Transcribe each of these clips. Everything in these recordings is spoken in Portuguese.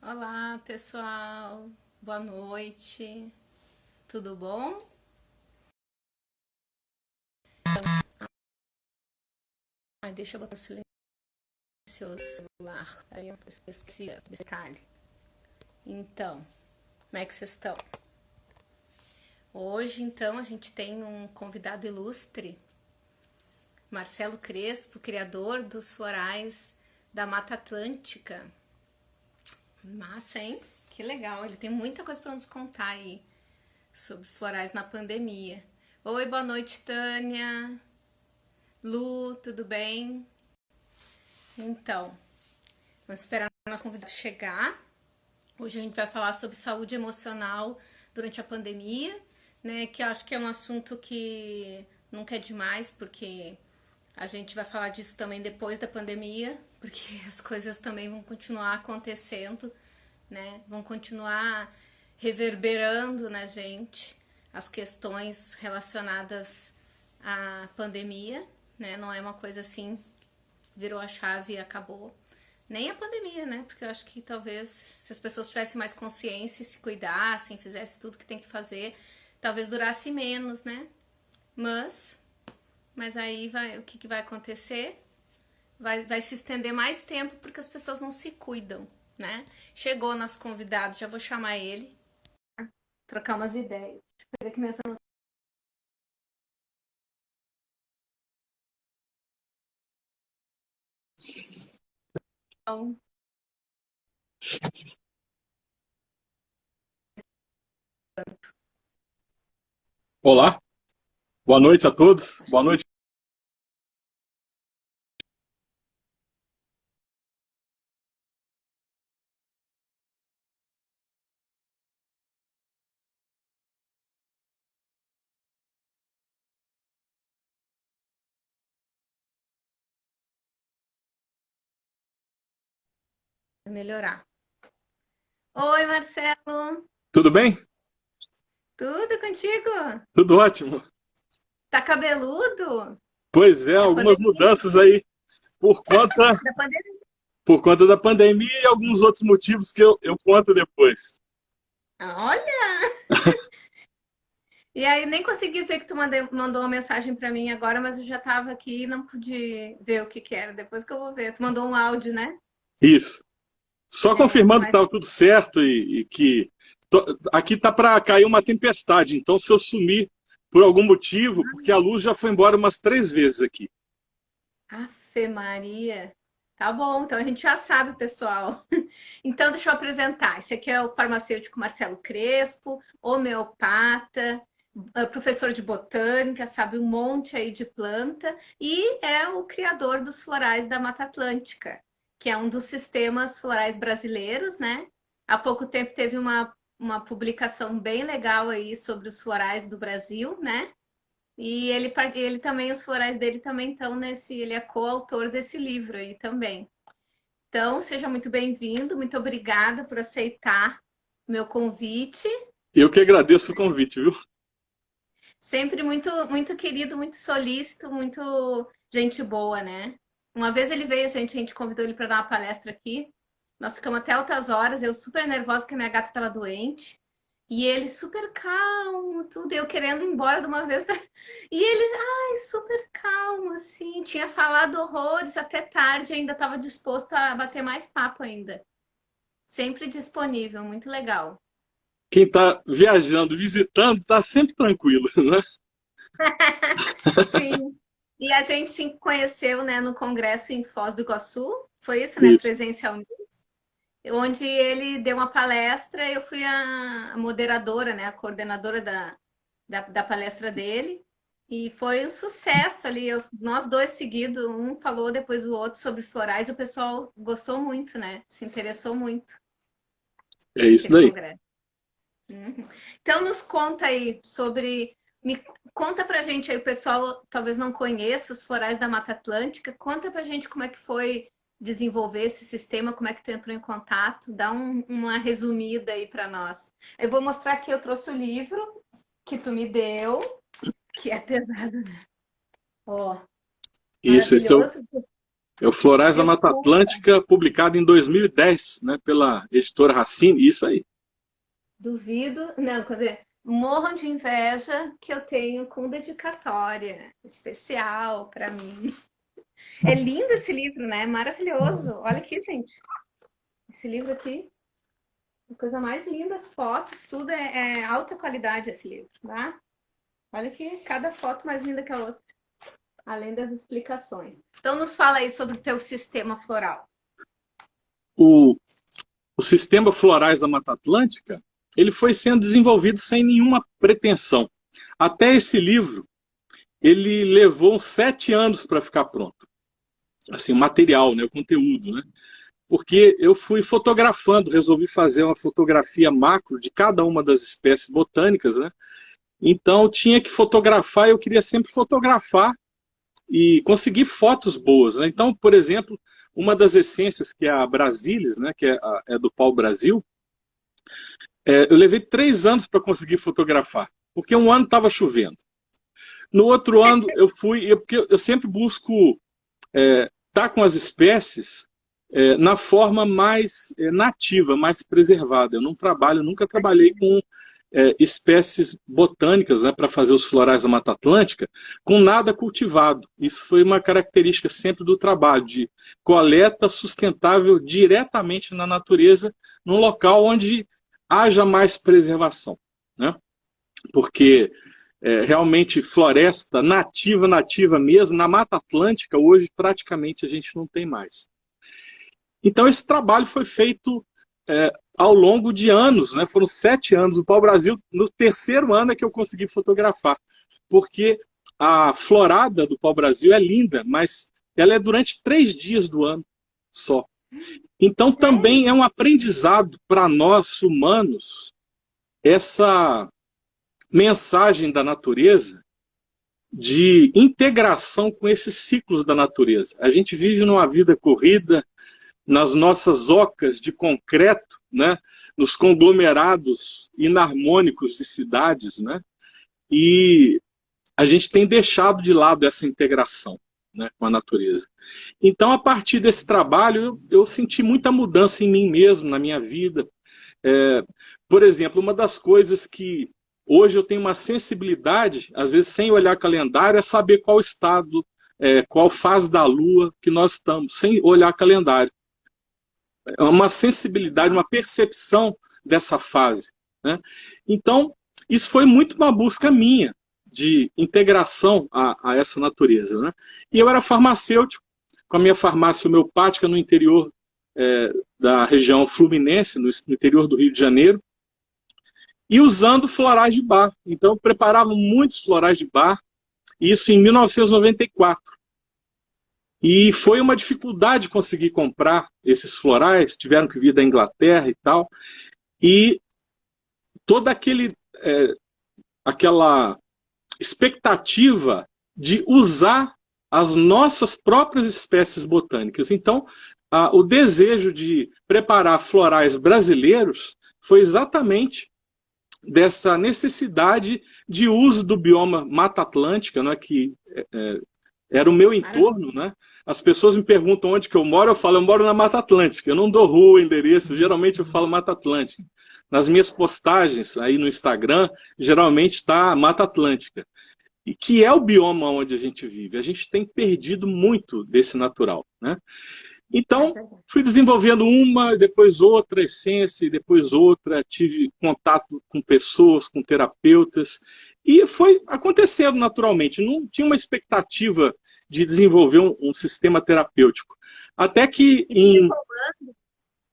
Olá, pessoal. Boa noite. Tudo bom? Ai, deixa eu botar o silencioso celular. Aí eu esqueci esse detalhe. Então, como é que vocês estão? Hoje, então, a gente tem um convidado ilustre, Marcelo Crespo, criador dos florais da Mata Atlântica. Massa, hein? Que legal. Ele tem muita coisa para nos contar aí sobre florais na pandemia. Oi, boa noite, Tânia. Lu, tudo bem? Então, vamos esperar o nosso convidado chegar. Hoje a gente vai falar sobre saúde emocional durante a pandemia, né? Que eu acho que é um assunto que nunca é demais, porque a gente vai falar disso também depois da pandemia, porque as coisas também vão continuar acontecendo, né? Vão continuar reverberando na gente as questões relacionadas à pandemia, né? Não é uma coisa assim, virou a chave e acabou. Nem a pandemia, né? Porque eu acho que talvez se as pessoas tivessem mais consciência, se cuidassem, fizessem tudo que tem que fazer, talvez durasse menos, né? Mas, mas aí vai, o que, que vai acontecer? Vai se estender mais tempo porque as pessoas não se cuidam, né? Chegou nosso convidado, já vou chamar ele, trocar umas ideias. Deixa eu pegar aqui nessa noção. Olá, boa noite a todos. Boa noite. Melhorar. Oi, Marcelo. Tudo bem? Tudo contigo? Tudo ótimo. Tá cabeludo? Pois é, É a algumas pandemia? mudanças aí por conta, Da pandemia? por conta da pandemia e alguns outros motivos que eu conto depois. Olha! E aí, nem consegui ver que tu mandou uma mensagem pra mim agora, mas eu já tava aqui e não pude ver o que que era. Depois que eu vou ver. Tu mandou um áudio, né? Isso. Só É, confirmando que mas... estava tudo certo e que aqui tá para cair uma tempestade. Então, se eu sumir por algum motivo, porque a luz já foi embora umas 3 vezes aqui. Afe Maria. Tá bom, então a gente já sabe, pessoal. Então, deixa eu apresentar. Esse aqui é o farmacêutico Marcelo Crespo, homeopata, professor de botânica, sabe um monte aí de planta, e é o criador dos florais da Mata Atlântica, que é um dos sistemas florais brasileiros, né? Há pouco tempo teve uma publicação bem legal aí sobre os florais do Brasil, né? E ele também, os florais dele também estão nesse, ele é coautor desse livro aí também. Então, seja muito bem-vindo, muito obrigada por aceitar meu convite. Eu que agradeço o convite, viu? Sempre muito querido, muito solícito, muito gente boa, né? Uma vez ele veio, a gente convidou ele para dar uma palestra aqui. Nós ficamos até altas horas, eu super nervosa que a minha gata estava doente. E ele super calmo, tudo, eu querendo ir embora de uma vez. E ele, ai, super calmo, assim, tinha falado horrores até tarde, ainda estava disposto a bater mais papo ainda. Sempre disponível, muito legal. Quem está viajando, visitando, está sempre tranquilo, né? Sim. E a gente se conheceu, né, no congresso em Foz do Iguaçu, foi isso, né, Isso. presencialmente, onde ele deu uma palestra, eu fui a moderadora, né, a coordenadora da palestra dele, e foi um sucesso ali, nós dois seguidos, um falou depois o outro sobre florais, e o pessoal gostou muito, né, se interessou muito É isso naquele daí. congresso. Uhum. Então, nos conta aí sobre. Me conta pra gente aí, o pessoal talvez não conheça os florais da Mata Atlântica. Conta pra gente como é que foi desenvolver esse sistema, como é que tu entrou em contato. Dá uma resumida aí para nós. Eu vou mostrar que eu trouxe o livro que tu me deu, que é pesado, né? Ó, Isso, esse é o, maravilhoso. É o Florais da Mata Desculpa, Atlântica, publicado em 2010, né, pela editora Racine, isso aí. duvido. Não, quer dizer, morram de inveja que eu tenho com dedicatória especial para mim. É lindo esse livro, né? Maravilhoso. Olha aqui, gente. Esse livro aqui, a coisa mais linda, as fotos, tudo é alta qualidade esse livro, tá? Olha aqui, cada foto mais linda que a outra, além das explicações. Então, nos fala aí sobre o teu sistema floral. O, o sistema Florais da Mata Atlântica, ele foi sendo desenvolvido sem nenhuma pretensão. Até esse livro, ele levou uns 7 anos para ficar pronto. Assim, o material, né, o conteúdo, né? Porque eu fui fotografando, resolvi fazer uma fotografia macro de cada uma das espécies botânicas, né? Então tinha que fotografar, eu queria sempre fotografar e conseguir fotos boas, né? Então, por exemplo, uma das essências, que é a Brasilis, né, que é do Pau Brasil, eu levei 3 anos para conseguir fotografar, porque um ano estava chovendo. No outro ano eu fui, porque eu sempre busco estar com as espécies na forma mais nativa, mais preservada. Eu não trabalho, nunca trabalhei com espécies botânicas, né, para fazer os florais da Mata Atlântica, com nada cultivado. Isso foi uma característica sempre do trabalho, de coleta sustentável diretamente na natureza, num local onde haja mais preservação, né? Porque realmente floresta nativa, nativa mesmo, na Mata Atlântica, hoje praticamente a gente não tem mais. Então esse trabalho foi feito ao longo de anos, né? Foram 7 anos. O Pau Brasil, no 3º ano é que eu consegui fotografar, porque a florada do Pau Brasil é linda, mas ela é durante 3 dias do ano só. Então também é um aprendizado para nós humanos essa mensagem da natureza de integração com esses ciclos da natureza. A gente vive numa vida corrida, nas nossas ocas de concreto, né, nos conglomerados inarmônicos de cidades, né, e a gente tem deixado de lado essa integração, né, com a natureza. Então, a partir desse trabalho, eu senti muita mudança em mim mesmo, na minha vida. Por exemplo, uma das coisas que hoje eu tenho uma sensibilidade, às vezes sem olhar calendário, é saber qual estado, qual fase da lua que nós estamos, sem olhar calendário. É uma sensibilidade, uma percepção dessa fase, né? Então, isso foi muito uma busca minha de integração a essa natureza, né? E eu era farmacêutico, com a minha farmácia homeopática no interior da região fluminense, no interior do Rio de Janeiro, e usando florais de bar. Então, eu preparava muitos florais de bar, isso em 1994. E foi uma dificuldade conseguir comprar esses florais, tiveram que vir da Inglaterra e tal. E toda aquela expectativa de usar as nossas próprias espécies botânicas. Então, o desejo de preparar florais brasileiros foi exatamente dessa necessidade de uso do bioma Mata Atlântica, né, que era o meu entorno, né? As pessoas me perguntam onde que eu falo, eu moro na Mata Atlântica. Eu não dou rua, endereço, geralmente eu falo Mata Atlântica. Nas minhas postagens aí no Instagram, geralmente está Mata Atlântica. E que é o bioma onde a gente vive. A gente tem perdido muito desse natural, né? Então, fui desenvolvendo uma, depois outra essência, depois outra, tive contato com pessoas, com terapeutas, e foi acontecendo naturalmente. Não tinha uma expectativa de desenvolver um sistema terapêutico. Até que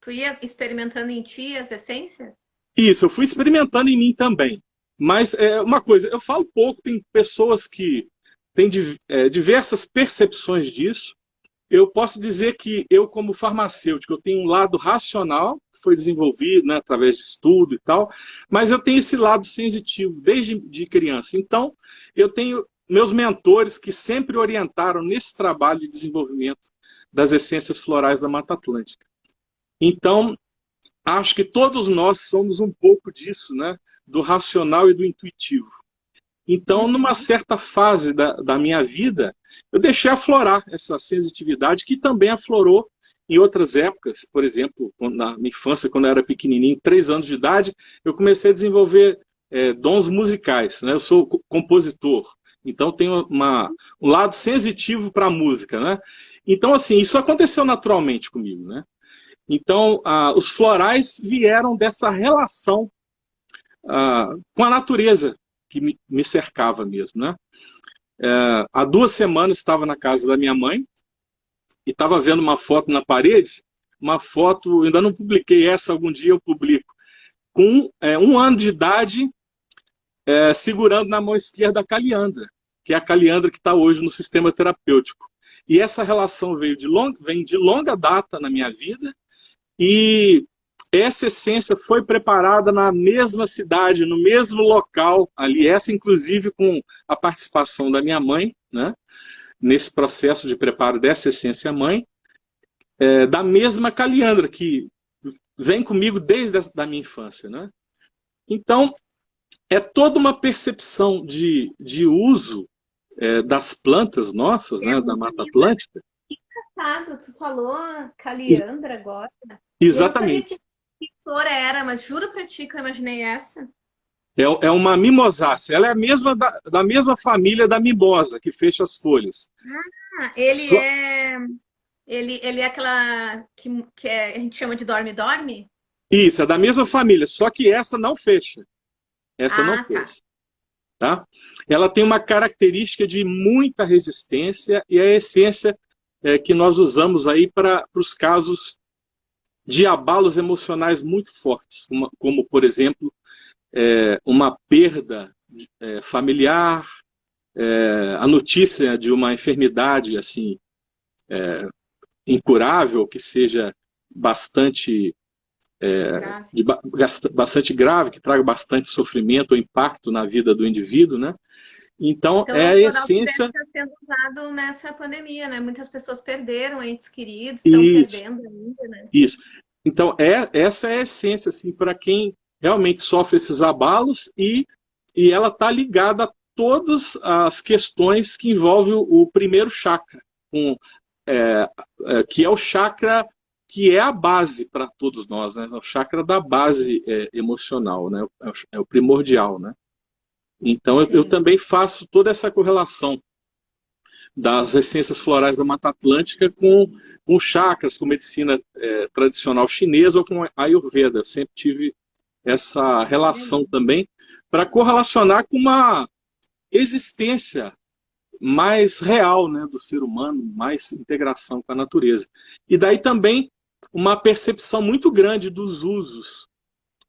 Tu ia experimentando em ti as essências? Isso, eu fui experimentando em mim também. Mas uma coisa, eu falo pouco, tem pessoas que têm diversas percepções disso. Eu posso dizer que eu, como farmacêutico, eu tenho um lado racional, que foi desenvolvido, né, através de estudo e tal, mas eu tenho esse lado sensitivo desde de criança. Então, eu tenho meus mentores que sempre orientaram nesse trabalho de desenvolvimento das essências florais da Mata Atlântica. Então, acho que todos nós somos um pouco disso, né, do racional e do intuitivo. Então, numa certa fase da minha vida, eu deixei aflorar essa sensitividade que também aflorou em outras épocas. Por exemplo, na minha infância, quando eu era pequenininho, 3 anos de idade, eu comecei a desenvolver dons musicais, né? Eu sou compositor, então tenho um lado sensitivo para a música, né? Então, assim, isso aconteceu naturalmente comigo, né? Então, os florais vieram dessa relação com a natureza que me cercava mesmo, né? Há 2 semanas estava na casa da minha mãe e estava vendo uma foto na parede, uma foto, ainda não publiquei essa, algum dia eu publico, com 1 ano de idade, segurando na mão esquerda a caliandra, que é a caliandra que está hoje no sistema terapêutico. E essa relação vem de longa data na minha vida, e essa essência foi preparada na mesma cidade, no mesmo local ali, essa inclusive com a participação da minha mãe, né, nesse processo de preparo dessa essência mãe, da mesma caliandra que vem comigo desde a minha infância, né? Então, é toda uma percepção de uso das plantas nossas, né, da Mata Atlântica. Tu falou caliandra agora. E eu não sabia Exatamente. que flor era, mas juro pra ti que eu imaginei essa. É uma mimosácea. Ela é a mesma da mesma família da mimosa, que fecha as folhas. Ele Só, é. Ele é aquela a gente chama de dorme-dorme? isso, é da mesma família, só que essa não fecha. Essa não Ah, tá. fecha. Tá? Ela tem uma característica de muita resistência e a essência que nós usamos aí para os casos de abalos emocionais muito fortes, como por exemplo, uma perda familiar, a notícia de uma enfermidade assim incurável, que seja bastante Grave. bastante grave, que traga bastante sofrimento ou impacto na vida do indivíduo, né? Então, Então, é o a floral que deve essência. estar sendo usado nessa pandemia, né? Muitas pessoas perderam entes queridos, estão Isso, perdendo ainda, né? isso. Então, essa é a essência, assim, para quem realmente sofre esses abalos e ela está ligada a todas as questões que envolvem o primeiro chakra, com, que é o chakra que é a base para todos nós, né? É o chakra da base emocional, né? É o primordial, né? Então, eu Sim. também faço toda essa correlação das essências florais da Mata Atlântica com chakras, com medicina tradicional chinesa ou com a Ayurveda. Eu sempre tive essa relação também para correlacionar com uma existência mais real, né, do ser humano, mais integração com a natureza. E daí também uma percepção muito grande dos usos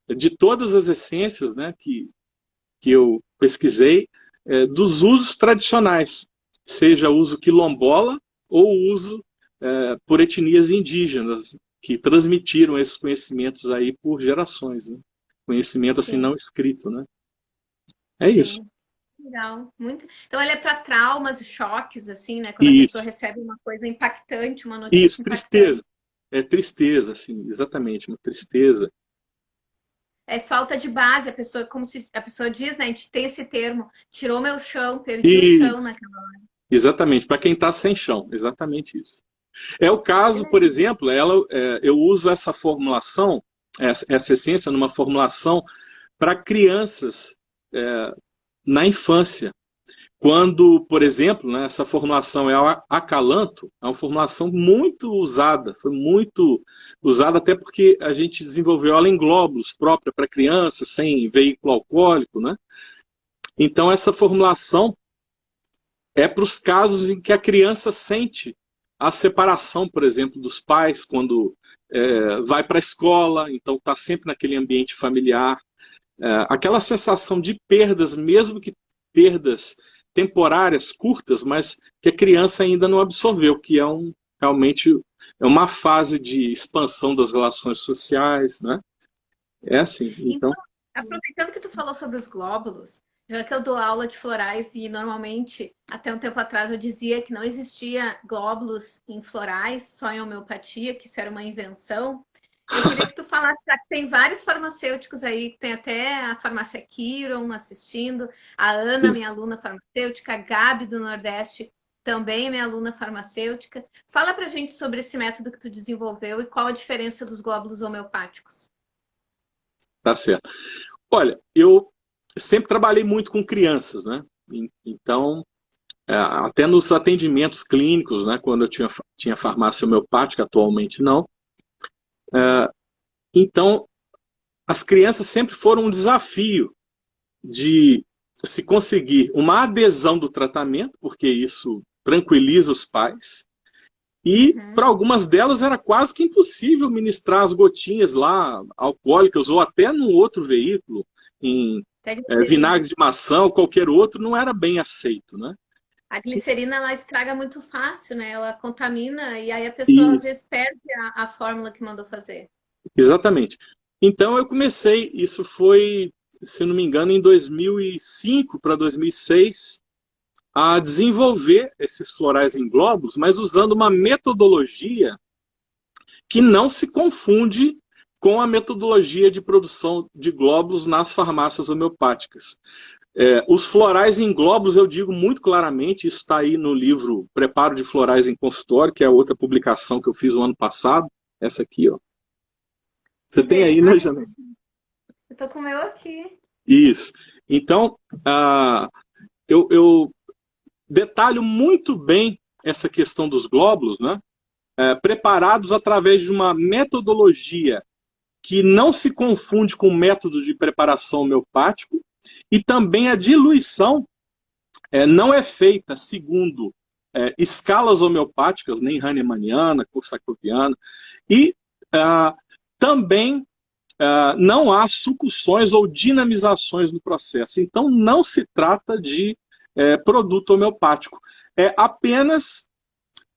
de todas as essências, né, que eu pesquisei, dos usos tradicionais, seja uso quilombola ou uso por etnias indígenas, que transmitiram esses conhecimentos aí por gerações, né? Conhecimento assim Sim, não escrito, né? É isso. sim. Legal, muito. Então ele é para traumas e choques, assim, né? Quando a pessoa Isso, recebe uma coisa impactante, uma isso, notícia impactante. tristeza. É tristeza, assim, exatamente, uma tristeza. É falta de base, a pessoa, como se a pessoa diz, né? A gente tem esse termo, tirou meu chão, perdi o chão Isso, naquela hora. exatamente, para quem está sem chão, exatamente isso. É o caso, por exemplo, eu uso essa formulação, essa essência numa formulação para crianças na infância. Quando, por exemplo, né, essa formulação é o acalanto, é uma formulação muito usada, foi muito usada até porque a gente desenvolveu ela em glóbulos própria para crianças, sem veículo alcoólico, né? Então essa formulação é para os casos em que a criança sente a separação, por exemplo, dos pais quando vai para a escola, então está sempre naquele ambiente familiar. Aquela sensação de perdas, mesmo que perdas temporárias, curtas, mas que a criança ainda não absorveu, que realmente é uma fase de expansão das relações sociais, né? É assim, então, Então, aproveitando que tu falou sobre os glóbulos, já que eu dou aula de florais e normalmente, até um tempo atrás, eu dizia que não existia glóbulos em florais, só em homeopatia, que isso era uma invenção. Eu queria que tu falasse, já que tem vários farmacêuticos aí, tem até a farmácia Kiron assistindo, a Ana, minha aluna farmacêutica, a Gabi do Nordeste, também minha aluna farmacêutica. Fala pra gente sobre esse método que tu desenvolveu e qual a diferença dos glóbulos homeopáticos. Tá certo. Olha, eu sempre trabalhei muito com crianças, né? Então, até nos atendimentos clínicos, né? Quando eu tinha farmácia homeopática, atualmente não. Então, as crianças sempre foram um desafio de se conseguir uma adesão do tratamento, porque isso tranquiliza os pais, e para algumas delas era quase que impossível ministrar as gotinhas lá, alcoólicas, ou até num outro veículo, em vinagre de maçã ou qualquer outro, não era bem aceito, né? A glicerina, ela estraga muito fácil, né? Ela contamina e aí a pessoa às vezes perde a fórmula que mandou fazer. Exatamente. Então eu comecei, isso foi, se não me engano, em 2005 para 2006, a desenvolver esses florais em glóbulos, mas usando uma metodologia que não se confunde com a metodologia de produção de glóbulos nas farmácias homeopáticas. Os florais em glóbulos, eu digo muito claramente, isso está aí no livro Preparo de Florais em Consultório, que é a outra publicação que eu fiz o ano passado, essa aqui, ó. Você tem aí, né, Janete? Eu estou com o meu aqui. Isso. Então, eu detalho muito bem essa questão dos glóbulos, né? Preparados através de uma metodologia que não se confunde com o método de preparação homeopático, e também a diluição não é feita segundo escalas homeopáticas, nem hahnemanniana, korsakoviana, e também não há sucções ou dinamizações no processo. Então não se trata de produto homeopático. É apenas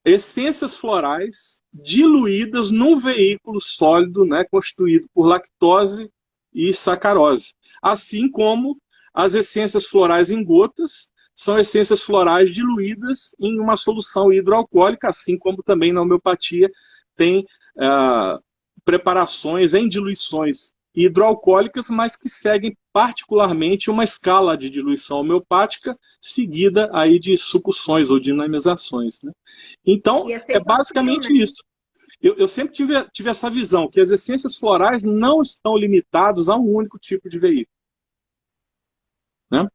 essências florais diluídas num veículo sólido, né, constituído por lactose e sacarose. Assim como as essências florais em gotas são essências florais diluídas em uma solução hidroalcoólica, assim como também na homeopatia tem preparações em diluições hidroalcoólicas, mas que seguem particularmente uma escala de diluição homeopática seguida aí de sucções ou dinamizações, né? Então, é basicamente isso. Eu sempre tive essa visão, que as essências florais não estão limitadas a um único tipo de veículo, né?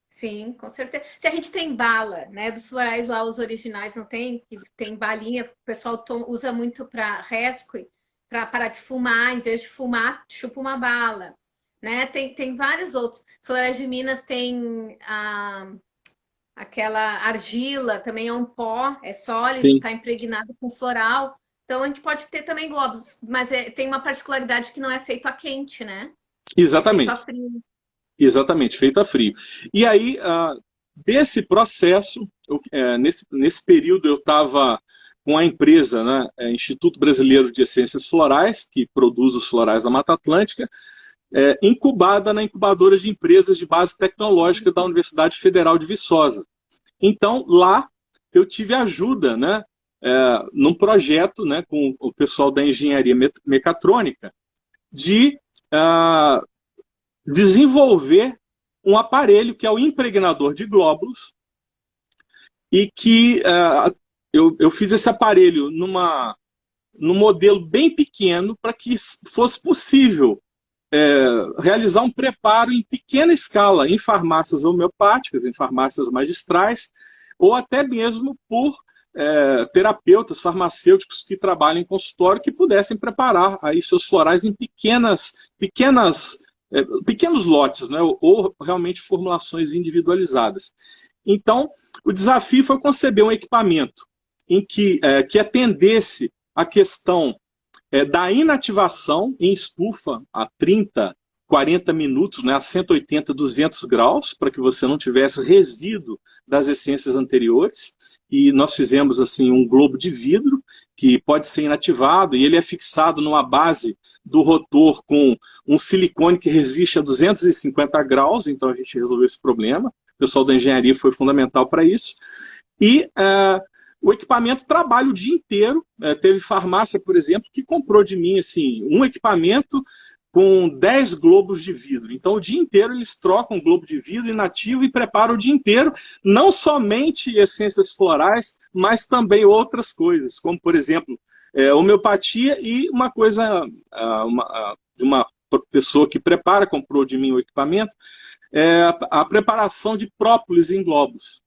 Sim, com certeza. Se a gente tem bala, né, dos florais lá, os originais, não tem? Tem balinha, o pessoal usa muito para rescue, para parar de fumar, em vez de fumar, chupa uma bala. Né? Tem vários outros. Florais de Minas tem aquela argila, também é um pó, é sólido, está impregnado com floral. Então a gente pode ter também glóbulos, mas tem uma particularidade que não é feito a quente, né? Exatamente. É feito a frio. Exatamente, feito a frio. E aí, desse processo, nesse período eu estava com a empresa, né, Instituto Brasileiro de Essências Florais, que produz os florais da Mata Atlântica, incubada na incubadora de empresas de base tecnológica da Universidade Federal de Viçosa. Então, lá eu tive ajuda, né, num projeto, né, com o pessoal da engenharia mecatrônica, de desenvolver um aparelho que é o impregnador de glóbulos, e que eu fiz esse aparelho num modelo bem pequeno para que fosse possível realizar um preparo em pequena escala em farmácias homeopáticas, em farmácias magistrais, ou até mesmo por terapeutas farmacêuticos que trabalham em consultório que pudessem preparar aí seus florais em pequenos lotes, né, ou realmente formulações individualizadas. Então, o desafio foi conceber um equipamento que atendesse a questão da inativação em estufa a 30, 40 minutos, né, a 180, 200 graus, para que você não tivesse resíduo das essências anteriores. E nós fizemos assim um globo de vidro que pode ser inativado, e ele é fixado numa base do rotor com um silicone que resiste a 250 graus, então a gente resolveu esse problema. O pessoal da engenharia foi fundamental para isso. E o equipamento trabalha o dia inteiro. Teve farmácia, por exemplo, que comprou de mim assim, um equipamento com 10 globos de vidro. Então, o dia inteiro eles trocam globo de vidro inativo e preparam o dia inteiro, não somente essências florais, mas também outras coisas, como, por exemplo, homeopatia e uma coisa de uma pessoa que prepara, comprou de mim o equipamento, a preparação de própolis em globos.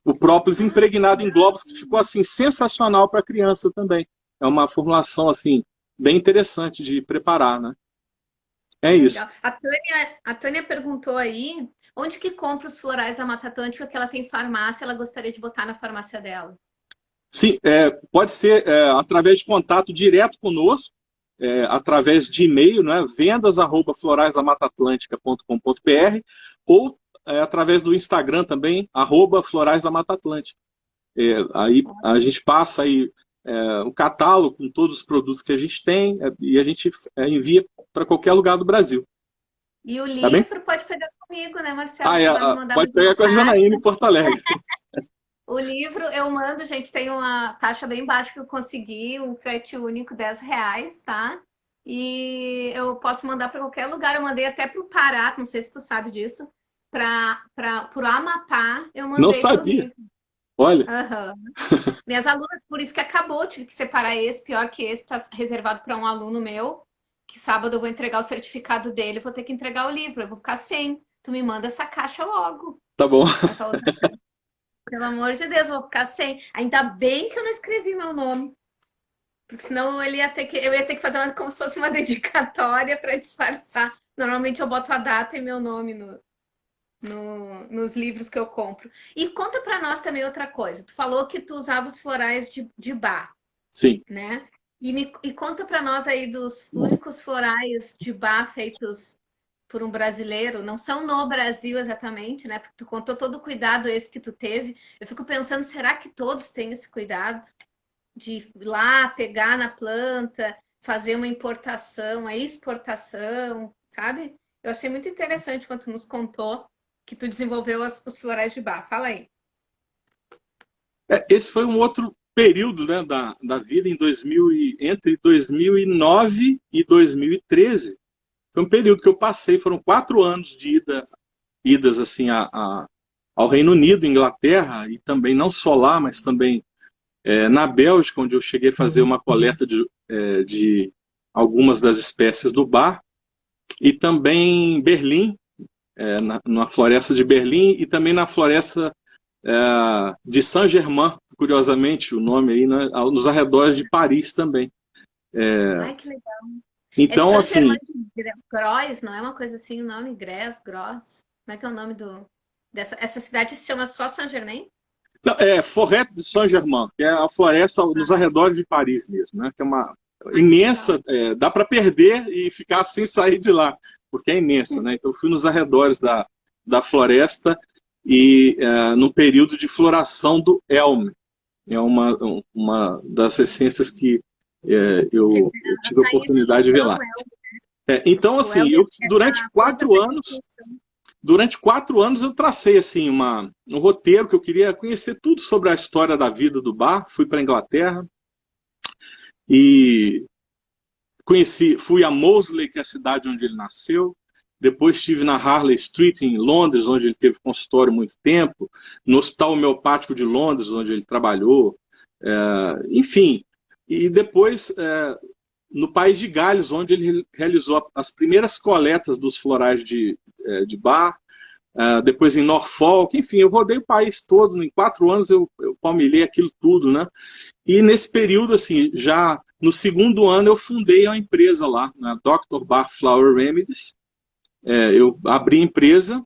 O própolis impregnado em globos, que ficou assim sensacional para a criança também. É uma formulação assim bem interessante de preparar, né? É isso. Legal. A Tânia perguntou aí, onde que compra os florais da Mata Atlântica, que ela tem farmácia, ela gostaria de botar na farmácia dela? Sim, pode ser através de contato direto conosco, através de e-mail, né, vendas@floraisdamatatlântica.com.br, ou através do Instagram também, @floraisdamatatlântica. Aí a gente passa aí o catálogo com todos os produtos que a gente tem e a gente envia para qualquer lugar do Brasil. E o Tá bem? livro pode pegar comigo, né, Marcelo? Tu vai me mandar Pode no pegar com a caixa. Janaína em Porto Alegre. O livro eu mando, gente, tem uma taxa bem baixa que eu consegui, um frete único, R$ 10, tá? E eu posso mandar para qualquer lugar. Eu mandei até para o Pará, não sei se tu sabe disso, por Amapá, eu Não mandei teu sabia. livro. Olha, Aham. Minhas alunas, por isso que acabou, tive que separar esse, pior que esse está reservado para um aluno meu, que sábado eu vou entregar o certificado dele, vou ter que entregar o livro, eu vou ficar sem. Tu me manda essa caixa logo. tá bom. Essa outra, pelo amor de Deus, eu vou ficar sem. Ainda bem que eu não escrevi meu nome, porque senão eu ia ter que fazer como se fosse uma dedicatória para disfarçar. Normalmente eu boto a data e meu nome nos livros que eu compro. E conta para nós também outra coisa. Tu falou que tu usava os florais de bar, Sim. né? E conta para nós aí dos únicos florais de bar feitos por um brasileiro. Não são no Brasil exatamente, né? Porque tu contou todo o cuidado esse que tu teve. Eu fico pensando, será que todos têm esse cuidado de ir lá, pegar na planta, fazer uma importação, a exportação, sabe? Eu achei muito interessante quando tu nos contou que tu desenvolveu os florais de bar. Fala aí. Esse foi um outro período, né, da vida entre 2009 e 2013. Foi um período que eu passei, foram 4 anos de idas assim, ao Reino Unido, Inglaterra, e também não só lá, mas também na Bélgica, onde eu cheguei a fazer uma coleta de algumas das espécies do bar, e também em Berlim, na floresta de Berlim, e também na floresta de Saint-Germain, curiosamente o nome aí, né, nos arredores de Paris também. Ai, que legal. Então, assim, Gross, não é uma coisa assim, o nome Gross. Como é que é o nome essa cidade se chama só Saint-Germain? não, Forêt de Saint-Germain, que é a floresta nos arredores de Paris mesmo, né, que é uma imensa, dá para perder e ficar sem sair de lá, porque é imensa, né? Então eu fui nos arredores da floresta e no período de floração do Elm. É uma das essências que eu tive a oportunidade de ver lá. Então, assim, durante 4 anos eu tracei assim, um roteiro que eu queria conhecer tudo sobre a história da vida do bar. Fui para a Inglaterra e fui a Moseley, que é a cidade onde ele nasceu. Depois estive na Harley Street, em Londres, onde ele teve consultório muito tempo. No Hospital Homeopático de Londres, onde ele trabalhou. Enfim, e depois no País de Gales, onde ele realizou as primeiras coletas dos florais de bar. Depois em Norfolk, enfim, eu rodei o país todo. Em 4 anos eu palmilhei aquilo tudo, né? E nesse período, assim, já no segundo ano eu fundei uma empresa lá, na Dr. Bar Flower Remedies. Eu abri a empresa.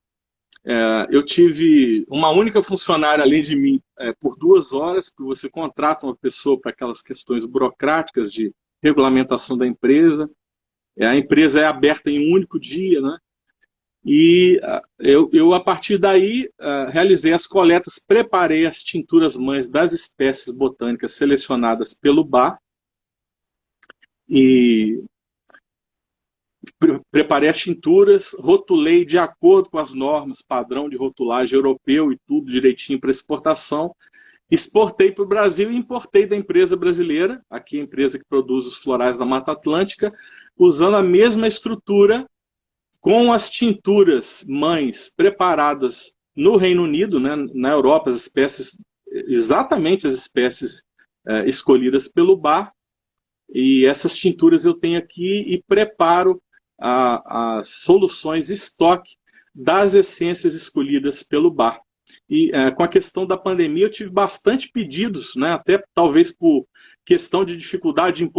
Eu tive uma única funcionária além de mim por 2 horas, porque você contrata uma pessoa para aquelas questões burocráticas de regulamentação da empresa. A empresa é aberta em um único dia, né? E eu, a partir daí, realizei as coletas, preparei as tinturas mães das espécies botânicas selecionadas pelo bar e preparei as tinturas, rotulei de acordo com as normas, padrão de rotulagem europeu e tudo direitinho para exportação. exportei para o Brasil e importei da empresa brasileira, aqui a empresa que produz os florais da Mata Atlântica, usando a mesma estrutura, com as tinturas mães preparadas no Reino Unido, né, na Europa, as espécies, exatamente as espécies escolhidas pelo bar, e essas tinturas eu tenho aqui e preparo as soluções estoque das essências escolhidas pelo bar. E com a questão da pandemia eu tive bastante pedidos, né, até talvez por questão de dificuldade de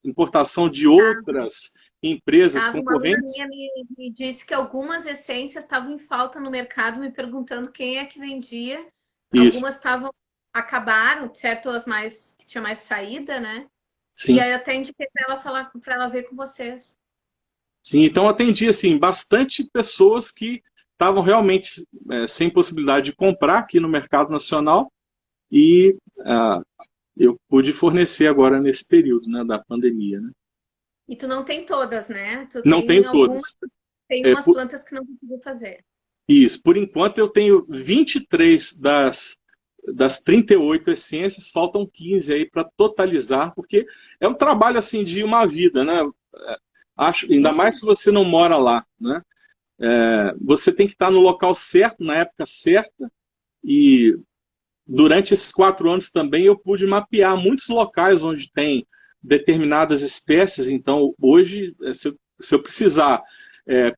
importação de outras empresas Uma aluna concorrentes. minha me disse que algumas essências estavam em falta no mercado, me perguntando quem é que vendia. Isso. Algumas acabaram, certo? As mais que tinha mais saída, né? Sim. E aí eu até indiquei para ela ver com vocês. Sim, então atendi assim, bastante pessoas que estavam realmente sem possibilidade de comprar aqui no mercado nacional e eu pude fornecer agora nesse período, né, da pandemia. Né? E tu não tem todas, né? Tu não tem tenho todas. Tem umas plantas que não conseguiu fazer. Isso, por enquanto eu tenho 23 das 38 essências, faltam 15 aí para totalizar, porque é um trabalho assim de uma vida, né? Ainda mais se você não mora lá, né? Você tem que estar no local certo, na época certa, e durante esses 4 anos também eu pude mapear muitos locais onde tem determinadas espécies, então hoje, se eu precisar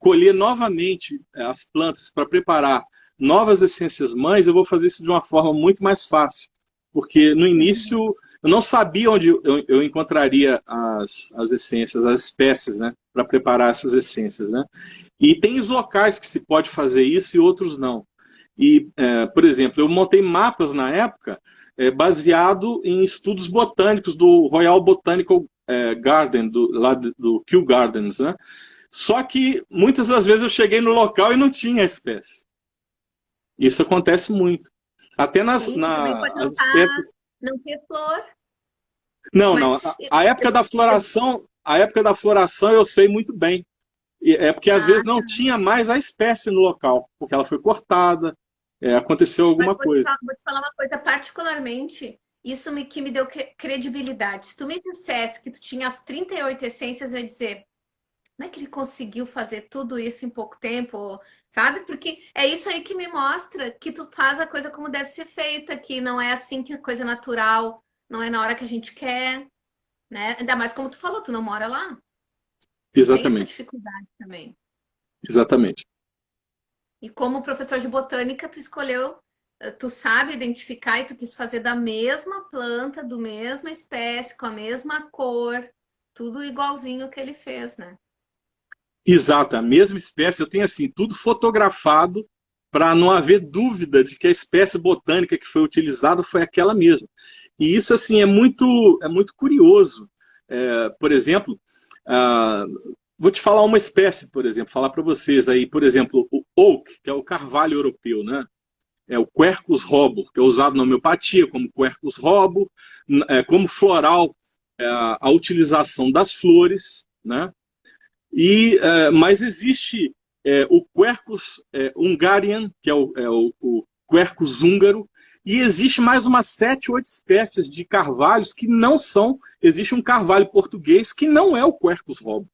colher novamente as plantas para preparar novas essências mães, eu vou fazer isso de uma forma muito mais fácil, porque no início eu não sabia onde eu encontraria as essências, as espécies, né, para preparar essas essências, né? E tem os locais que se pode fazer isso e outros não. E, por exemplo, eu montei mapas na época baseado em estudos botânicos do Royal Botanical Garden, lá do Kew Gardens, né? Só que muitas das vezes eu cheguei no local e não tinha espécie. Isso acontece muito. Até nas espécies. Não ter flor. Não, não. A época da floração eu sei muito bem. É porque às vezes não tinha mais a espécie no local, porque ela foi cortada, aconteceu alguma coisa. Vou te falar uma coisa, particularmente, isso que me deu credibilidade. Se tu me dissesse que tu tinha as 38 essências, eu ia dizer, como é que ele conseguiu fazer tudo isso em pouco tempo, sabe? Porque é isso aí que me mostra que tu faz a coisa como deve ser feita, que não é assim que a coisa natural, não é na hora que a gente quer, né? Ainda mais como tu falou, tu não mora lá. Exatamente. Tem essa dificuldade também. Exatamente. E como professor de botânica, tu sabe identificar e tu quis fazer da mesma planta, do mesma espécie, com a mesma cor, tudo igualzinho que ele fez, né? Exato, a mesma espécie, eu tenho assim, tudo fotografado para não haver dúvida de que a espécie botânica que foi utilizada foi aquela mesma. E isso assim é muito curioso. Por exemplo, vou te falar uma espécie, por exemplo, falar para vocês aí, por exemplo, o oak, que é o carvalho europeu, né? É o Quercus robur, que é usado na homeopatia como Quercus robur, como floral, a utilização das flores, né? Mas existe o Quercus hungarian, que é o Quercus húngaro, e existe mais umas 7, 8 espécies de carvalhos que não são. Existe um carvalho português que não é o Quercus robur.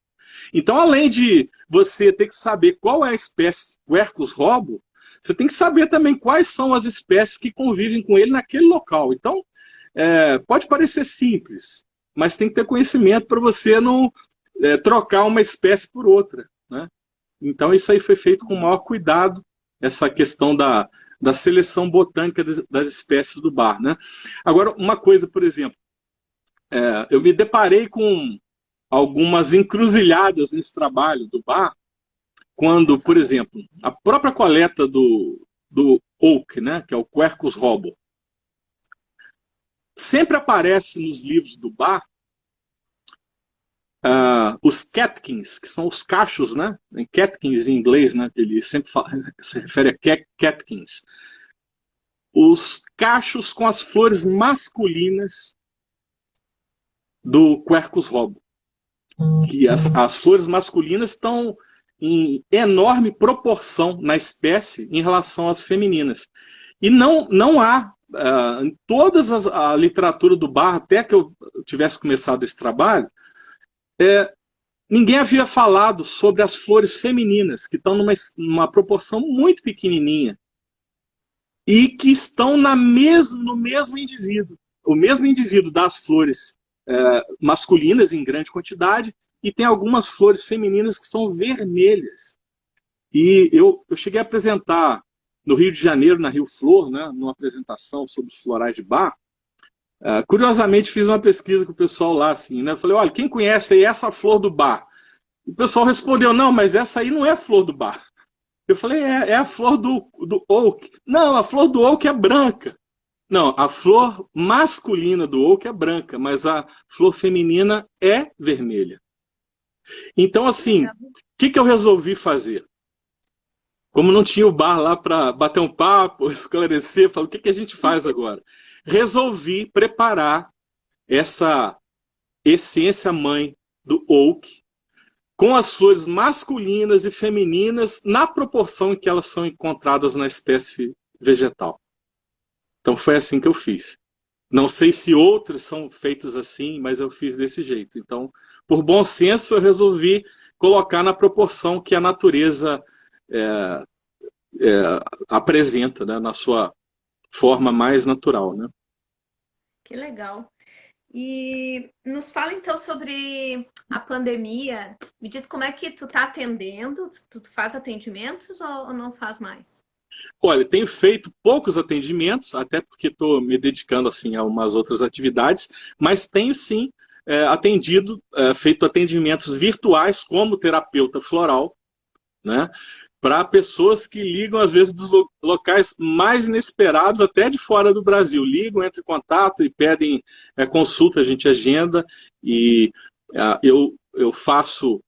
Então, além de você ter que saber qual é a espécie Quercus robur, você tem que saber também quais são as espécies que convivem com ele naquele local. Então, pode parecer simples, mas tem que ter conhecimento para você não trocar uma espécie por outra, né? Então, isso aí foi feito com o maior cuidado, essa questão da seleção botânica das espécies do bar, né? Agora, uma coisa, por exemplo, eu me deparei com algumas encruzilhadas nesse trabalho do bar, quando, por exemplo, a própria coleta do oak, né, que é o Quercus robur, sempre aparece nos livros do bar os catkins, que são os cachos, né? Catkins em inglês, né? Ele sempre se refere a catkins. Os cachos com as flores masculinas do Quercus robur. Que as flores masculinas estão em enorme proporção na espécie em relação às femininas. E não há em todas a literatura do Bach, até que eu tivesse começado esse trabalho, ninguém havia falado sobre as flores femininas, que estão numa proporção muito pequenininha e que estão no mesmo indivíduo. O mesmo indivíduo das flores masculinas em grande quantidade, e tem algumas flores femininas que são vermelhas. E eu cheguei a apresentar no Rio de Janeiro, na Rio Flor, né, numa apresentação sobre os florais de Bach. Curiosamente, fiz uma pesquisa com o pessoal lá, assim, né? Eu falei, olha, quem conhece aí essa flor do Bach? O pessoal respondeu, não, mas essa aí não é a flor do Bach. Eu falei, é a flor do oak. Não, a flor do oak é branca. Não, a flor masculina do oak é branca, mas a flor feminina é vermelha. Então, assim, o que eu resolvi fazer? Como não tinha o bar lá para bater um papo, esclarecer, falei, o que a gente faz agora? Resolvi preparar essa essência mãe do oak com as flores masculinas e femininas na proporção em que elas são encontradas na espécie vegetal. Então foi assim que eu fiz. Não sei se outros são feitos assim, mas eu fiz desse jeito. Então, por bom senso, eu resolvi colocar na proporção que a natureza apresenta, né, na sua forma mais natural, né? Que legal. E nos fala então sobre a pandemia. Me diz como é que tu tá atendendo? Tu faz atendimentos ou não faz mais? Olha, tenho feito poucos atendimentos, até porque estou me dedicando assim a umas outras atividades, mas tenho sim atendido, feito atendimentos virtuais como terapeuta floral, né? Para pessoas que ligam, às vezes, dos locais mais inesperados, até de fora do Brasil. Ligam, entram em contato e pedem consulta, a gente agenda. E eu faço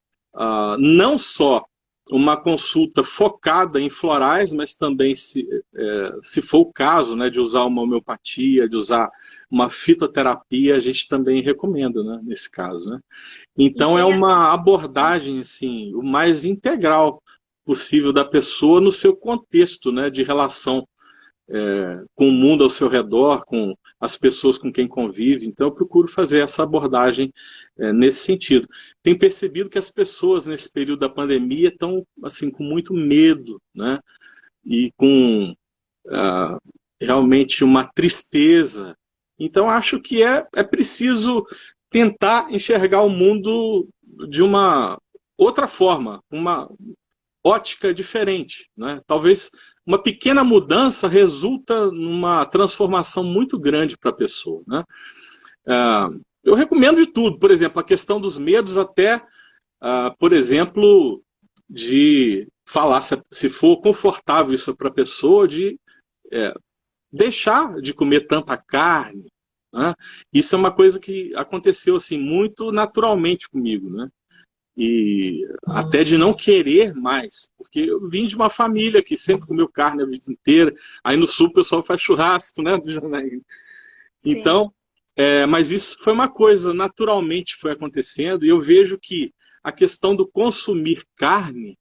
não só uma consulta focada em florais, mas também, se for o caso, né, de usar uma homeopatia, de usar uma fitoterapia, a gente também recomenda, né, nesse caso, né? Então é uma abordagem assim, o mais integral possível da pessoa no seu contexto, né, de relação com o mundo ao seu redor, com as pessoas com quem convive. Então eu procuro fazer essa abordagem nesse sentido. Tenho percebido que as pessoas nesse período da pandemia estão assim com muito medo, né, e com realmente uma tristeza. Então acho que é preciso tentar enxergar o mundo de uma outra forma, uma ótica diferente, né? Talvez uma pequena mudança resulta numa transformação muito grande para a pessoa, né? Eu recomendo de tudo, por exemplo, a questão dos medos até, por exemplo, de falar, se for confortável isso para a pessoa, de deixar de comer tanta carne, né? Isso é uma coisa que aconteceu assim muito naturalmente comigo, né? E até de não querer mais, porque eu vim de uma família que sempre comeu carne a vida inteira. Aí no sul o pessoal faz churrasco, né, do Janaína? Sim. Então, mas isso foi uma coisa naturalmente foi acontecendo, e eu vejo que a questão do consumir carne,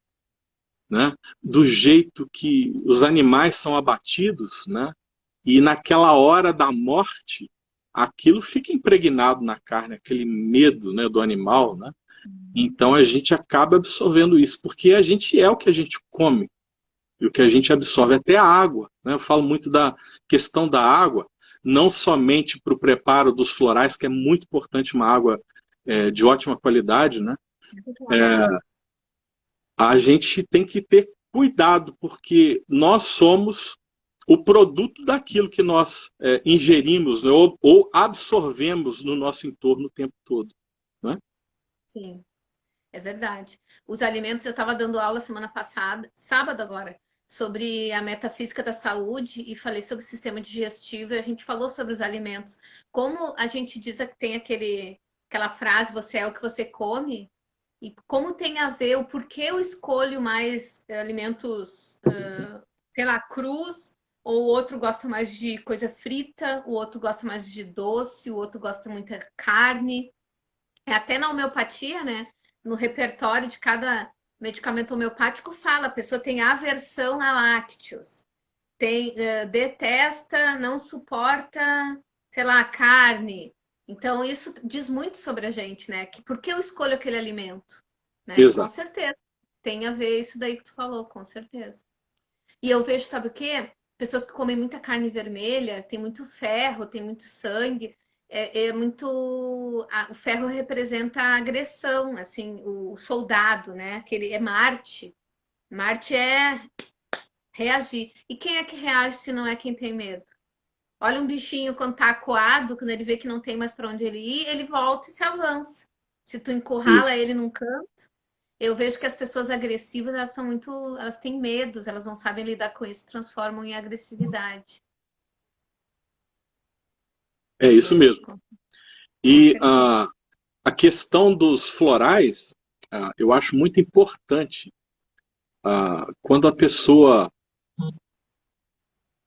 né, do jeito que os animais são abatidos, né, e naquela hora da morte, aquilo fica impregnado na carne, aquele medo, né, do animal, né? Então a gente acaba absorvendo isso, porque a gente é o que a gente come, e o que a gente absorve até a água, né? Eu falo muito da questão da água, não somente para o preparo dos florais, que é muito importante uma água de ótima qualidade, né? A gente tem que ter cuidado, porque nós somos o produto daquilo que nós ingerimos, né? Ou absorvemos no nosso entorno o tempo todo, né? Sim, é verdade. Os alimentos, eu estava dando aula semana passada, sábado agora, sobre a metafísica da saúde e falei sobre o sistema digestivo e a gente falou sobre os alimentos. Como a gente diz que tem aquela frase, você é o que você come, e como tem a ver o porquê eu escolho mais alimentos, sei lá, crus, ou o outro gosta mais de coisa frita, o outro gosta mais de doce, o outro gosta muito de carne. Até na homeopatia, né? No repertório de cada medicamento homeopático fala, a pessoa tem aversão a lácteos. detesta, não suporta, sei lá, carne. Então, isso diz muito sobre a gente, né? Por que eu escolho aquele alimento? Né? Com Exato. certeza. Tem a ver isso daí que tu falou, com certeza. E eu vejo, sabe o quê? Pessoas que comem muita carne vermelha, tem muito ferro, tem muito sangue. É muito. O ferro representa a agressão, assim, o soldado, né? Aquele é Marte. Marte é reagir. E quem é que reage se não é quem tem medo? Olha um bichinho quando tá acuado, quando ele vê que não tem mais para onde ele ir, ele volta e se avança. Se tu encurrala Isso. ele num canto, eu vejo que as pessoas agressivas, elas são muito, elas têm medos, elas não sabem lidar com isso, transformam em agressividade. É isso É, mesmo. com E certeza. a questão dos florais, eu acho muito importante quando a pessoa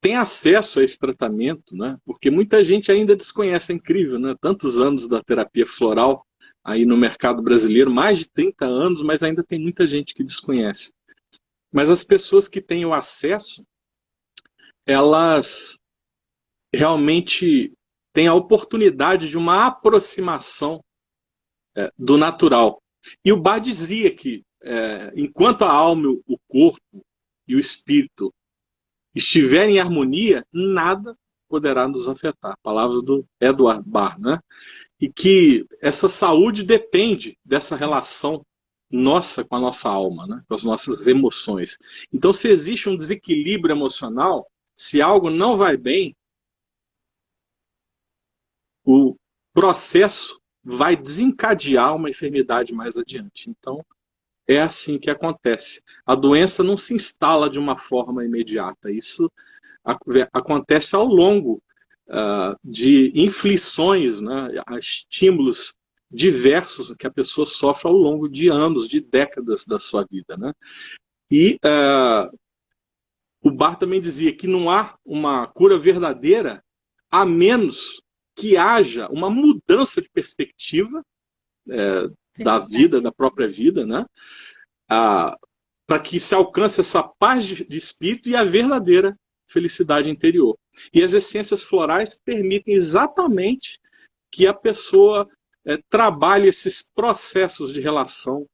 tem acesso a esse tratamento, né? Porque muita gente ainda desconhece, é incrível, né? Tantos anos da terapia floral aí no mercado brasileiro, mais de 30 anos, mas ainda tem muita gente que desconhece. Mas as pessoas que têm o acesso, elas realmente têm a oportunidade de uma aproximação do natural. E o Bar dizia que enquanto a alma, o corpo e o espírito estiverem em harmonia, nada poderá nos afetar. Palavras do Edward Barr, né? E que essa saúde depende dessa relação nossa com a nossa alma, né? Com as nossas emoções. Então, se existe um desequilíbrio emocional, se algo não vai bem, o processo vai desencadear uma enfermidade mais adiante. Então, é assim que acontece. A doença não se instala de uma forma imediata. Isso acontece ao longo de inflições, né, a estímulos diversos que a pessoa sofre ao longo de anos, de décadas da sua vida. Né? E o Barr também dizia que não há uma cura verdadeira a menos que haja uma mudança de perspectiva da vida, Verdade. da própria vida, né? Para que se alcance essa paz de espírito e a verdadeira felicidade interior. E as essências florais permitem exatamente que a pessoa trabalhe esses processos de relação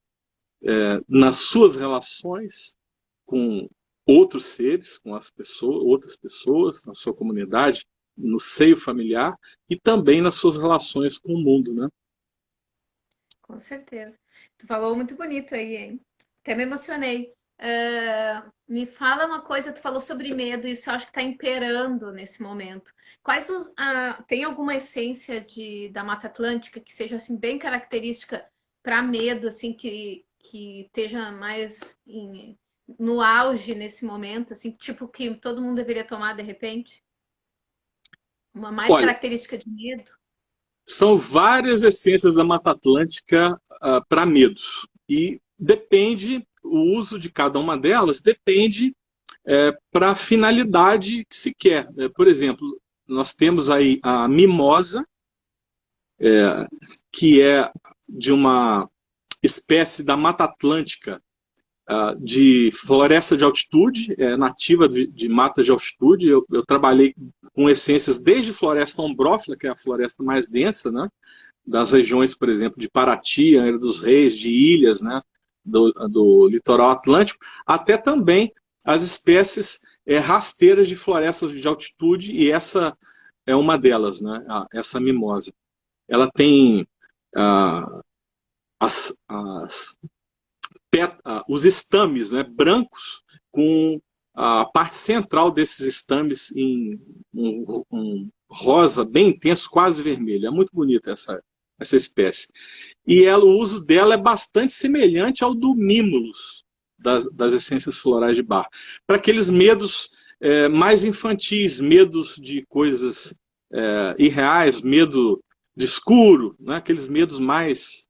nas suas relações com outros seres, com as pessoas, outras pessoas, na sua comunidade, no seio familiar e também nas suas relações com o mundo, né? Com certeza. Tu falou muito bonito aí, hein? Até me emocionei. Me fala uma coisa, tu falou sobre medo, isso eu acho que está imperando nesse momento. Tem alguma essência da Mata Atlântica que seja assim bem característica para medo, assim, que esteja mais no auge nesse momento, assim, tipo que todo mundo deveria tomar de repente? Uma mais Olha, característica de medo? são várias essências da Mata Atlântica para medos. E depende, o uso de cada uma delas depende para a finalidade que se quer. Por exemplo, nós temos aí a mimosa, que é de uma espécie da Mata Atlântica, de floresta de altitude, nativa de matas de altitude. Eu trabalhei com essências desde floresta ombrófila, que é a floresta mais densa, né? Das regiões, por exemplo, de Paraty, Angra dos Reis, de ilhas, né? Do litoral atlântico, até também as espécies rasteiras de florestas de altitude, e essa é uma delas, né? Essa mimosa. Ela tem as os estames, né, brancos, com a parte central desses estames em um rosa bem intenso, quase vermelho. É muito bonita essa espécie. E o uso dela é bastante semelhante ao do Mimulus, das essências florais de Bach. Para aqueles medos mais infantis, medos de coisas irreais, medo de escuro, né? Aqueles medos mais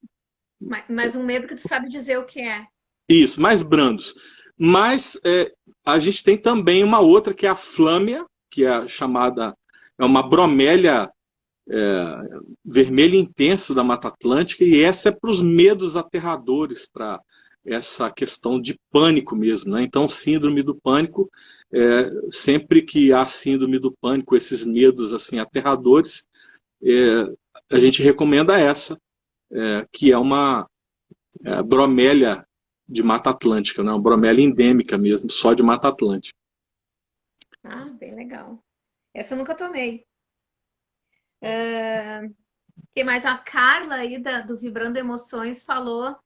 Mas um medo que tu sabe dizer o que é. isso, mais brandos. Mas a gente tem também uma outra que é a flâmia, que é chamada, é uma bromélia vermelha intensa da Mata Atlântica, e essa é para os medos aterradores, para essa questão de pânico mesmo. Né? Então, síndrome do pânico sempre que há síndrome do pânico, esses medos assim aterradores, a gente recomenda essa, que é uma bromélia de Mata Atlântica, né? Uma bromélia endêmica mesmo, só de Mata Atlântica. Ah, bem legal. Essa eu nunca tomei. Que mais? A Carla aí do Vibrando Emoções falou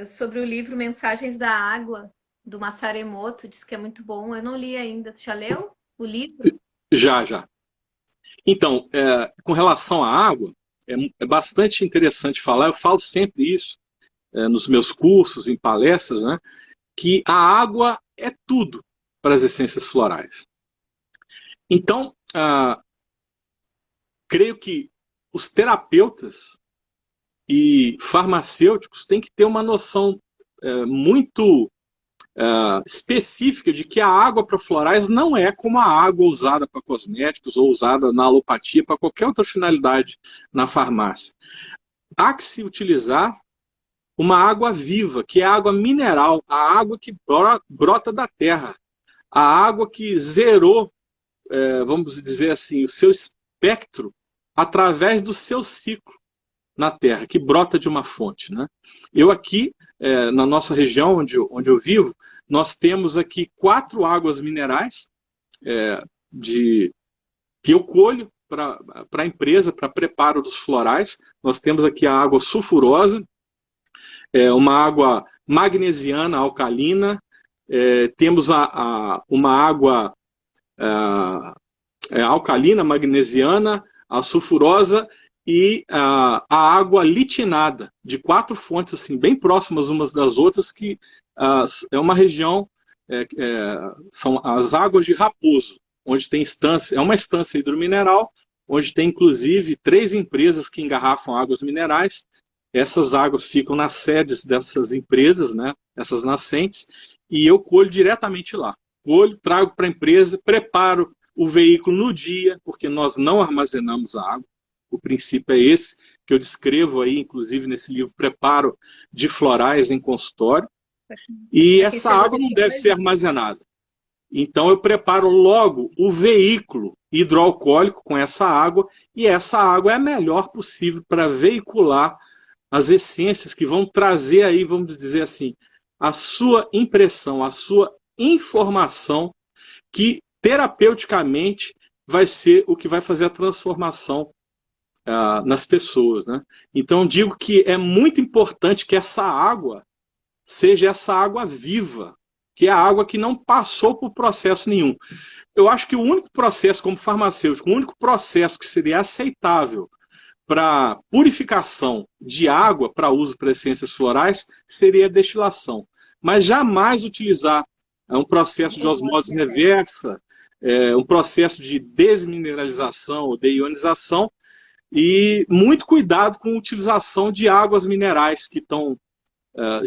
sobre o livro Mensagens da Água, do Masaru Emoto, diz que é muito bom. Eu não li ainda. Tu já leu o livro? Já. Então, com relação à água, é bastante interessante falar, eu falo sempre isso nos meus cursos, em palestras, né, que a água é tudo para as essências florais. Então, creio que os terapeutas e farmacêuticos têm que ter uma noção muito específica de que a água para florais não é como a água usada para cosméticos ou usada na alopatia para qualquer outra finalidade na farmácia. Há que se utilizar uma água viva, que é a água mineral, a água que brota da terra, a água que zerou, vamos dizer assim, o seu espectro através do seu ciclo na terra, que brota de uma fonte, né? Eu aqui, na nossa região onde eu vivo, nós temos aqui 4 águas minerais que eu colho para a empresa, para preparo dos florais. Nós temos aqui a água sulfurosa, uma água magnesiana alcalina, temos uma água alcalina, magnesiana, a sulfurosa e a água litinada, de 4 fontes assim, bem próximas umas das outras, que é uma região, são as águas de Raposo, onde tem estância, é uma estância hidromineral, onde tem inclusive 3 empresas que engarrafam águas minerais. Essas águas ficam nas sedes dessas empresas, né, essas nascentes, e eu colho diretamente lá. Colho, trago para a empresa, preparo o veículo no dia, porque nós não armazenamos a água. O princípio é esse, que eu descrevo aí, inclusive nesse livro Preparo de Florais em Consultório. E essa água não deve ser armazenada. Então eu preparo logo o veículo hidroalcoólico com essa água, e essa água é a melhor possível para veicular as essências que vão trazer aí, vamos dizer assim, a sua impressão, a sua informação, que terapeuticamente vai ser o que vai fazer a transformação nas pessoas, né? Então digo que é muito importante que essa água seja essa água viva, que é a água que não passou por processo nenhum. Eu acho que o único processo, como farmacêutico, o único processo que seria aceitável para purificação de água para uso para essências florais seria a destilação. Mas jamais utilizar um processo de osmose reversa, um processo de desmineralização ou deionização, e muito cuidado com a utilização de águas minerais que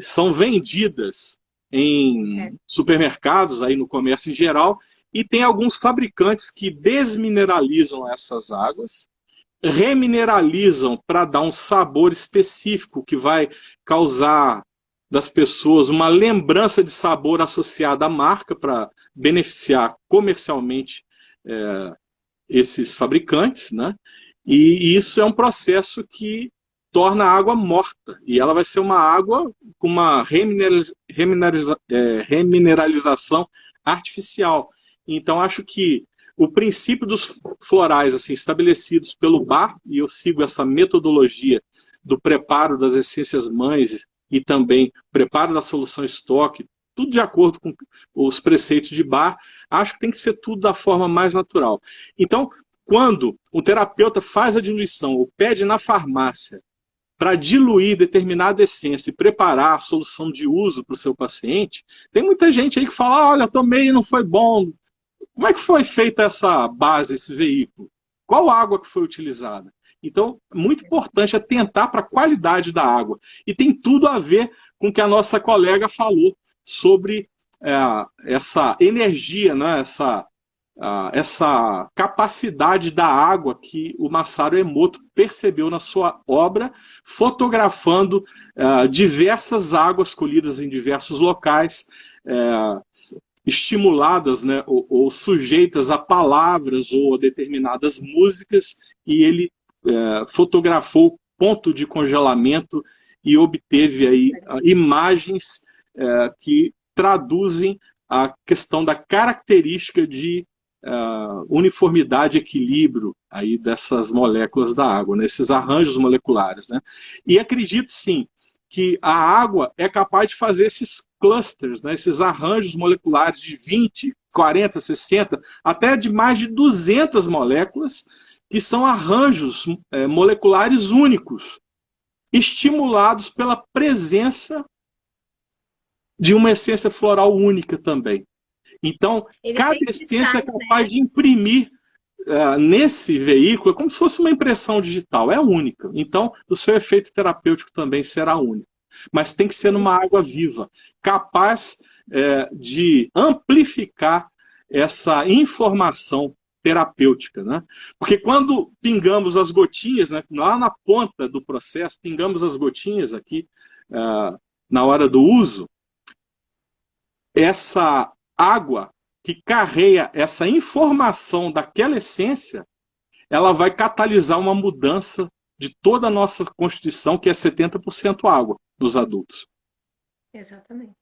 são vendidas em supermercados, aí no comércio em geral, e tem alguns fabricantes que desmineralizam essas águas, remineralizam para dar um sabor específico que vai causar das pessoas uma lembrança de sabor associada à marca para beneficiar comercialmente esses fabricantes, né? E isso é um processo que torna a água morta, e ela vai ser uma água com uma remineralização artificial. Então acho que o princípio dos florais assim, estabelecidos pelo Bar, e eu sigo essa metodologia do preparo das essências mães e também preparo da solução estoque, tudo de acordo com os preceitos de Bar, acho que tem que ser tudo da forma mais natural. Então, quando o terapeuta faz a diluição ou pede na farmácia para diluir determinada essência e preparar a solução de uso para o seu paciente, tem muita gente aí que fala, olha, tomei e não foi bom. Como é que foi feita essa base, esse veículo? Qual água que foi utilizada? Então, é muito importante atentar para a qualidade da água. E tem tudo a ver com o que a nossa colega falou sobre essa energia, né? Essa capacidade da água que o Masaru Emoto percebeu na sua obra, fotografando diversas águas colhidas em diversos locais, estimuladas, né, ou sujeitas a palavras ou a determinadas músicas, e ele fotografou o ponto de congelamento e obteve aí imagens que traduzem a questão da característica de uniformidade, equilíbrio aí dessas moléculas da água, nesses arranjos moleculares, né? E acredito sim que a água é capaz de fazer esses clusters, né, esses arranjos moleculares de 20, 40, 60, até de mais de 200 moléculas, que são arranjos moleculares únicos, estimulados pela presença de uma essência floral única também. Então, cada essência é capaz de imprimir nesse veículo, é como se fosse uma impressão digital, é única. Então, o seu efeito terapêutico também será único. Mas tem que ser numa água viva, capaz de amplificar essa informação terapêutica, né? Porque quando pingamos as gotinhas, né, lá na ponta do processo, pingamos as gotinhas aqui, na hora do uso, essa água que carrega essa informação daquela essência, ela vai catalisar uma mudança de toda a nossa constituição, que é 70% água nos adultos. Exatamente.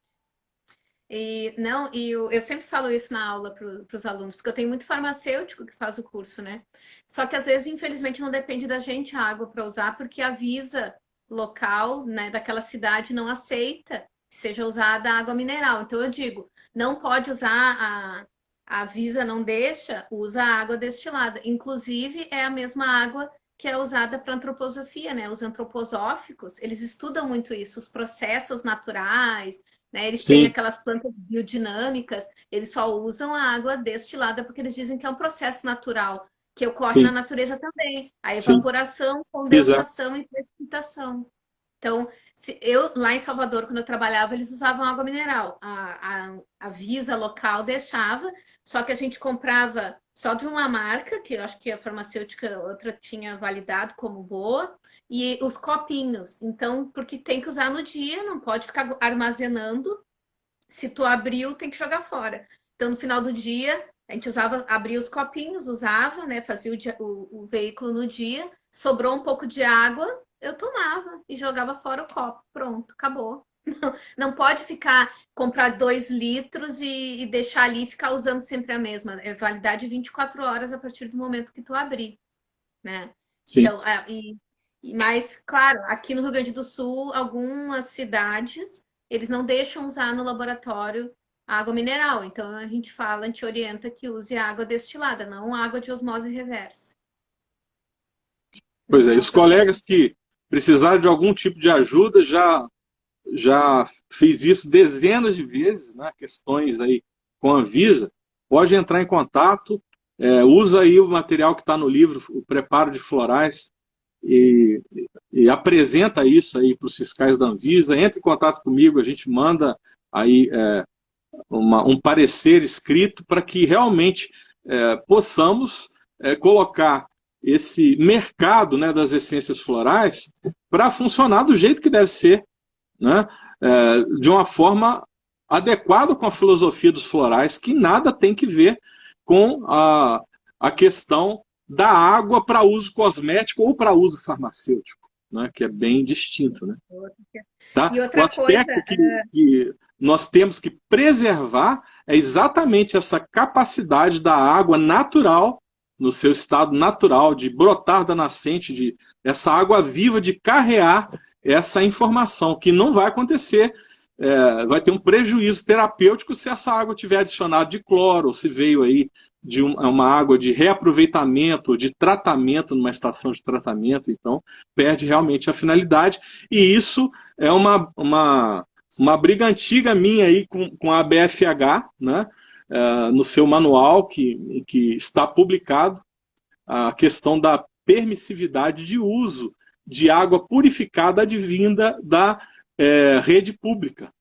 Eu sempre falo isso na aula para os alunos, porque eu tenho muito farmacêutico que faz o curso, né? Só que às vezes, infelizmente, não depende da gente a água para usar, porque a Visa local, né, daquela cidade não aceita que seja usada água mineral. Então eu digo, não pode usar a Visa não deixa, usa a água destilada. Inclusive, é a mesma água que é usada para antroposofia, né? Os antroposóficos, eles estudam muito isso, os processos naturais, né? Eles têm aquelas plantas biodinâmicas, eles só usam a água destilada porque eles dizem que é um processo natural, que ocorre na natureza também. A evaporação, condensação e precipitação. Então, lá em Salvador, quando eu trabalhava, eles usavam água mineral. A Visa local deixava, só que a gente comprava só de uma marca, que eu acho que a farmacêutica outra tinha validado como boa, e os copinhos. Então, porque tem que usar no dia, não pode ficar armazenando. Se tu abriu, tem que jogar fora. Então, no final do dia, a gente abria os copinhos, usava, né? Fazia o veículo no dia, sobrou um pouco de água, eu tomava e jogava fora o copo. Pronto, acabou. Não pode comprar 2 litros e deixar ali e ficar usando sempre a mesma. É validade 24 horas a partir do momento que tu abrir, né? Sim. Então, mas, claro, aqui no Rio Grande do Sul, algumas cidades, eles não deixam usar no laboratório água mineral. Então, a gente orienta que use água destilada, não água de osmose reversa. Pois é, e os colegas que precisaram de algum tipo de ajuda já fiz isso dezenas de vezes, né? Questões aí com a Anvisa, pode entrar em contato, usa aí o material que está no livro, o Preparo de Florais, e apresenta isso aí para os fiscais da Anvisa, entre em contato comigo, a gente manda aí um parecer escrito para que realmente possamos colocar esse mercado, né, das essências florais para funcionar do jeito que deve ser, né, de uma forma adequada com a filosofia dos florais, que nada tem que ver com a questão da água para uso cosmético ou para uso farmacêutico, né, que é bem distinto. Né? Tá? O aspecto que nós temos que preservar é exatamente essa capacidade da água natural, no seu estado natural, de brotar da nascente, de essa água viva, de carrear essa informação, que não vai acontecer, vai ter um prejuízo terapêutico se essa água tiver adicionado de cloro, ou se veio aí de uma água de reaproveitamento, de tratamento numa estação de tratamento, então perde realmente a finalidade, e isso é uma briga antiga minha aí com a BFH, né? No seu manual que está publicado, a questão da permissividade de uso de água purificada advinda da rede pública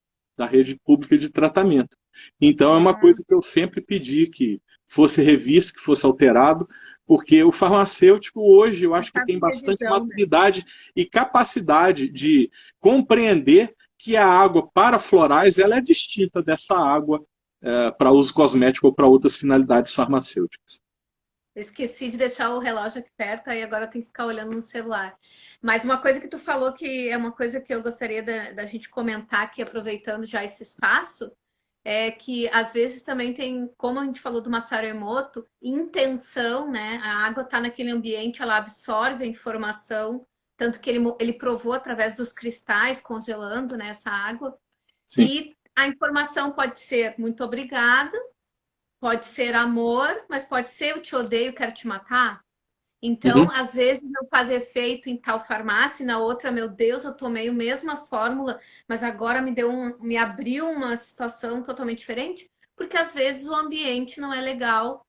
de tratamento. Então é uma coisa que eu sempre pedi que fosse revisto, que fosse alterado, porque o farmacêutico hoje eu acho que tem bastante maturidade e capacidade de compreender que a água para florais ela é distinta dessa água para uso cosmético ou para outras finalidades farmacêuticas. Eu esqueci de deixar o relógio aqui perto, aí agora tem que ficar olhando no celular. Mas uma coisa que tu falou que é uma coisa que eu gostaria da gente comentar aqui, aproveitando já esse espaço, é que às vezes também tem, como a gente falou do Masaru Emoto, intenção, né? A água está naquele ambiente, ela absorve a informação, tanto que ele provou através dos cristais congelando, né, essa água. Sim. E a informação pode ser muito obrigada, pode ser amor, mas pode ser eu te odeio, quero te matar. Então, Uhum. às vezes não faz efeito em tal farmácia, e na outra, meu Deus, eu tomei a mesma fórmula, mas agora me abriu uma situação totalmente diferente, porque às vezes o ambiente não é legal,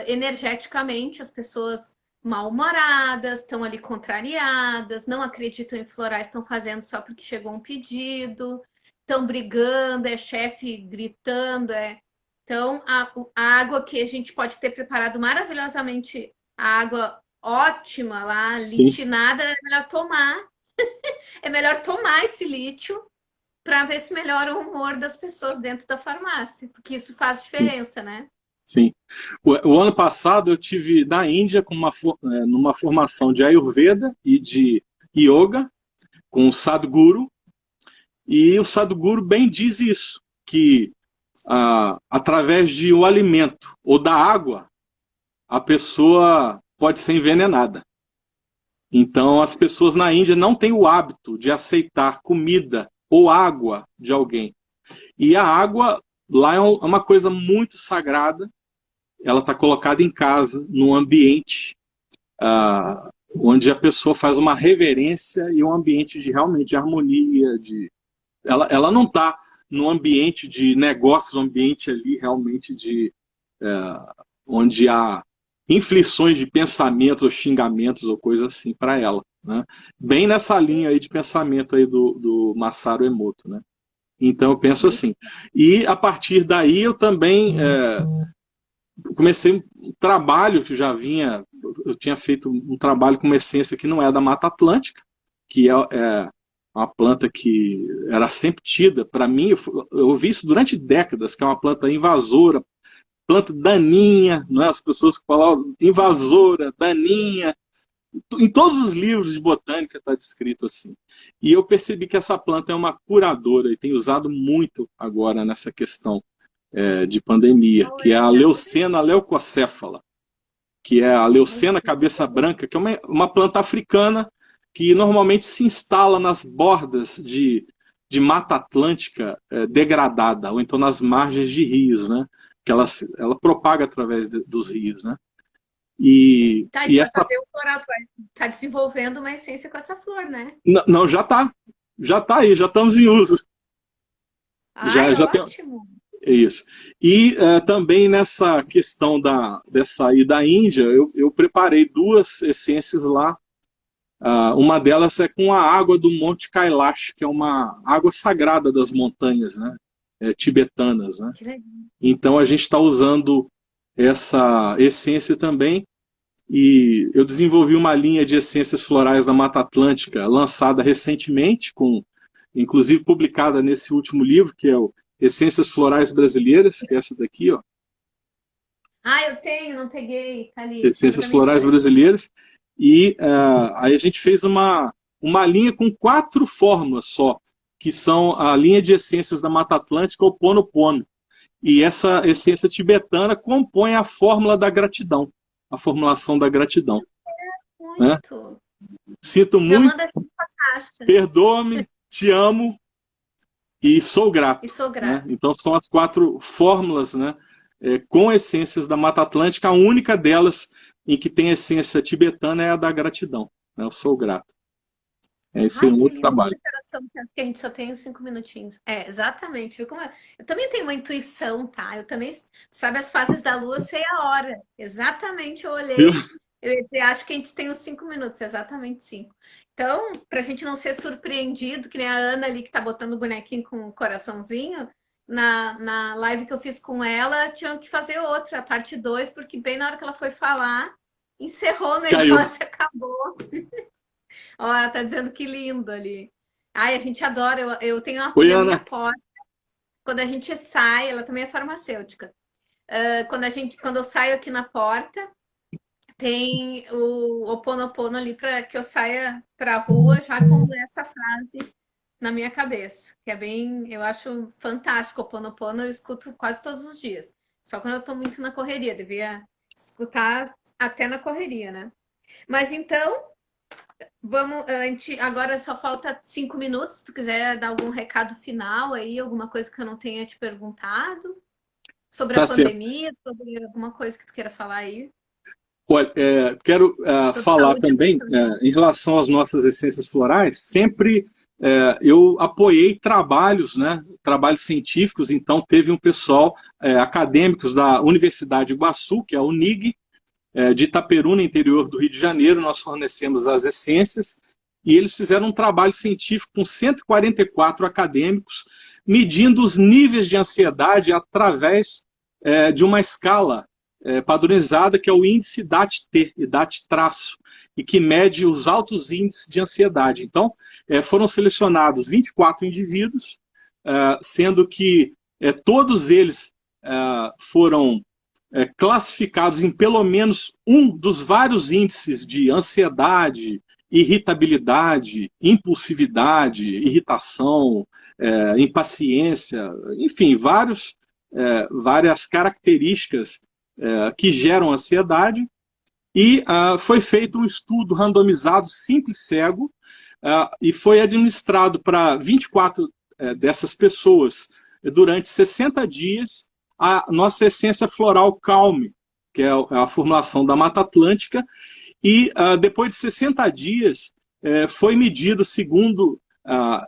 energeticamente, as pessoas mal-humoradas, estão ali contrariadas, não acreditam em florais, estão fazendo só porque chegou um pedido, estão brigando, é chefe gritando, Então, a água que a gente pode ter preparado maravilhosamente, a água ótima lá, Sim. litinada, é melhor tomar. É melhor tomar esse lítio para ver se melhora o humor das pessoas dentro da farmácia, porque isso faz diferença, né? Sim. O ano passado eu tive na Índia numa formação de Ayurveda e de Yoga com o Sadhguru, e o Sadhguru bem diz isso, que através de um alimento ou da água, a pessoa pode ser envenenada. Então, as pessoas na Índia não têm o hábito de aceitar comida ou água de alguém. E a água lá é uma coisa muito sagrada. Ela está colocada em casa, num ambiente onde a pessoa faz uma reverência e um ambiente realmente de harmonia. Ela não está num ambiente de negócios, um ambiente ali realmente onde há inflições de pensamentos ou xingamentos ou coisa assim para ela, né? Bem nessa linha aí de pensamento aí do Masaru Emoto, né? Então eu penso assim. E a partir daí eu também comecei um trabalho que eu tinha feito um trabalho com uma essência que não é da Mata Atlântica, que é uma planta que era sempre tida, para mim, eu ouvi isso durante décadas, que é uma planta invasora, planta daninha, não é? As pessoas que falavam invasora, daninha, em todos os livros de botânica está descrito assim. E eu percebi que essa planta é uma curadora e tem usado muito agora nessa questão de pandemia, que é a Leucena leucocéfala, que é a Leucena cabeça branca, que é uma planta africana que normalmente se instala nas bordas de Mata Atlântica degradada, ou então nas margens de rios, né? Que ela propaga através dos rios, né? E, Tá, e e para essa. fazer o floral, tu vai tá desenvolvendo uma essência com essa flor, né? Não, já está. Já está aí, já estamos em uso. Ai, Já tem. ótimo. É isso. E também nessa questão dessa aí da Índia, eu preparei duas essências lá. Uma delas é com a água do Monte Kailash, que é uma água sagrada das montanhas, né? Tibetanas, né? Que legal. Então a gente está usando essa essência também. E eu desenvolvi uma linha de essências florais da Mata Atlântica, lançada recentemente, inclusive publicada nesse último livro, que é o Essências Florais Brasileiras, que é essa daqui, ó. Ah, eu tenho, não peguei. Tá ali, Essências segura minha Florais estante. Brasileiras. E aí a gente fez uma linha com 4 fórmulas só, que são a linha de essências da Mata Atlântica, o Ponopono. E essa essência tibetana compõe a fórmula da gratidão, a formulação da gratidão. Né? Muito. Sinto Já muito, manda aqui pra caixa. perdoa-me, te amo e sou E grato. sou Né? grata. Então são as 4 fórmulas, né, com essências da Mata Atlântica. A única delas em que tem essência tibetana é a da gratidão. Né? Eu sou grato. Esse é Ai, um que outro lindo. trabalho. Que a gente só tem 5 minutinhos. É, exatamente. Viu como é? Eu também tenho uma intuição, tá? Eu também, sabe, as fases da lua, eu sei a hora. Exatamente, eu Viu? olhei. Acho que a gente tem os 5 minutos, exatamente 5. Então, pra gente não ser surpreendido, que nem a Ana ali que tá botando o bonequinho com o coraçãozinho, na live que eu fiz com ela, tinha que fazer outra, a parte 2, porque bem na hora que ela foi falar, encerrou o Caiu. negócio, acabou. Ó, ela tá dizendo que lindo ali. Ai, a gente adora. Eu tenho na Oi, minha Ana. porta. quando a gente sai, ela também é farmacêutica. Quando eu saio aqui na porta, tem o Ho Oponopono ali para que eu saia para a rua já com essa frase na minha cabeça, que é bem, eu acho fantástico. O Ho Oponopono eu escuto quase todos os dias. Só quando eu estou muito na correria, devia escutar até na correria, né? Mas então, agora só falta 5 minutos. Se tu quiser dar algum recado final aí, alguma coisa que eu não tenha te perguntado sobre a Tá certo. pandemia, sobre alguma coisa que tu queira falar aí. Olha, quero Sobre falar saúde também, emocional. em relação às nossas essências florais, sempre eu apoiei trabalhos, né, trabalhos científicos. Então teve um pessoal, acadêmicos da Universidade de Iguaçu, que é a UNIG, de Itaperuna, interior do Rio de Janeiro. Nós fornecemos as essências, e eles fizeram um trabalho científico com 144 acadêmicos, medindo os níveis de ansiedade através de uma escala padronizada, que é o índice DAT-T, e DAT-traço, e que mede os altos índices de ansiedade. Então, foram selecionados 24 indivíduos, sendo que todos eles foram classificados em pelo menos um dos vários índices de ansiedade, irritabilidade, impulsividade, irritação, impaciência, enfim, várias características que geram ansiedade. E foi feito um estudo randomizado simples cego, e foi administrado para 24 dessas pessoas durante 60 dias a nossa essência floral Calme, que é a formulação da Mata Atlântica. E depois de 60 dias foi medido, segundo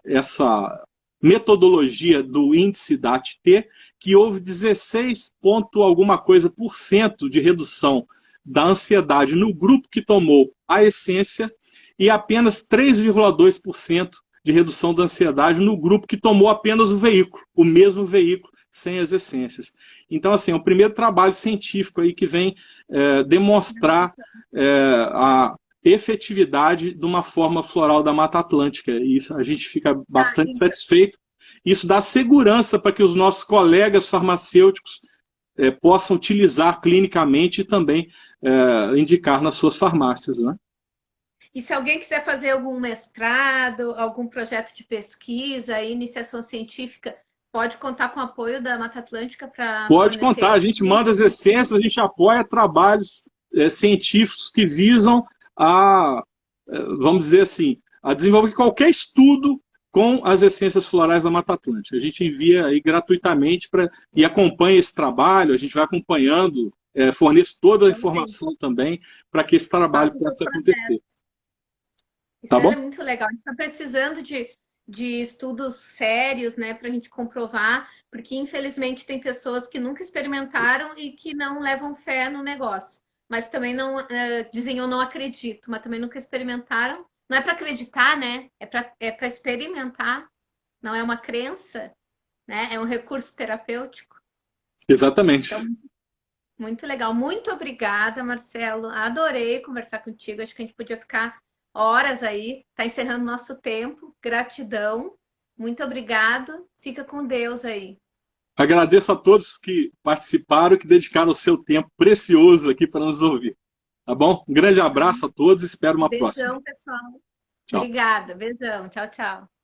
essa metodologia do índice DAT-T, que houve 16 ponto alguma coisa por cento de redução da ansiedade no grupo que tomou a essência, e apenas 3,2% de redução da ansiedade no grupo que tomou apenas o mesmo veículo, sem as essências. Então, assim, é o primeiro trabalho científico aí que vem demonstrar a efetividade de uma forma floral da Mata Atlântica. E isso a gente fica bastante satisfeito. Isso dá segurança para que os nossos colegas farmacêuticos possam utilizar clinicamente e também indicar nas suas farmácias, né? E se alguém quiser fazer algum mestrado, algum projeto de pesquisa, iniciação científica, pode contar com o apoio da Mata Atlântica para Pode fornecer contar, a gente manda as essências, a gente apoia trabalhos científicos que visam vamos dizer assim, a desenvolver qualquer estudo com as essências florais da Mata Atlântica. A gente envia aí gratuitamente e acompanha esse trabalho, a gente vai acompanhando, fornece toda a informação também para que esse trabalho possa acontecer. Isso Tá bom? é muito legal. A gente está precisando de estudos sérios, né, para a gente comprovar, porque infelizmente tem pessoas que nunca experimentaram e que não levam fé no negócio, mas também não dizem eu não acredito, mas também nunca experimentaram. Não é para acreditar, né? É para experimentar. Não é uma crença, né? É um recurso terapêutico. Exatamente. Então, muito legal. Muito obrigada, Marcelo. Adorei conversar contigo. Acho que a gente podia ficar horas aí. Está encerrando nosso tempo. Gratidão. Muito obrigado. Fica com Deus aí. Agradeço a todos que participaram e que dedicaram o seu tempo precioso aqui para nos ouvir. Tá bom? Um grande abraço a todos e espero uma próxima. Beijão, pessoal. Tchau. Obrigada. Beijão. Tchau, tchau.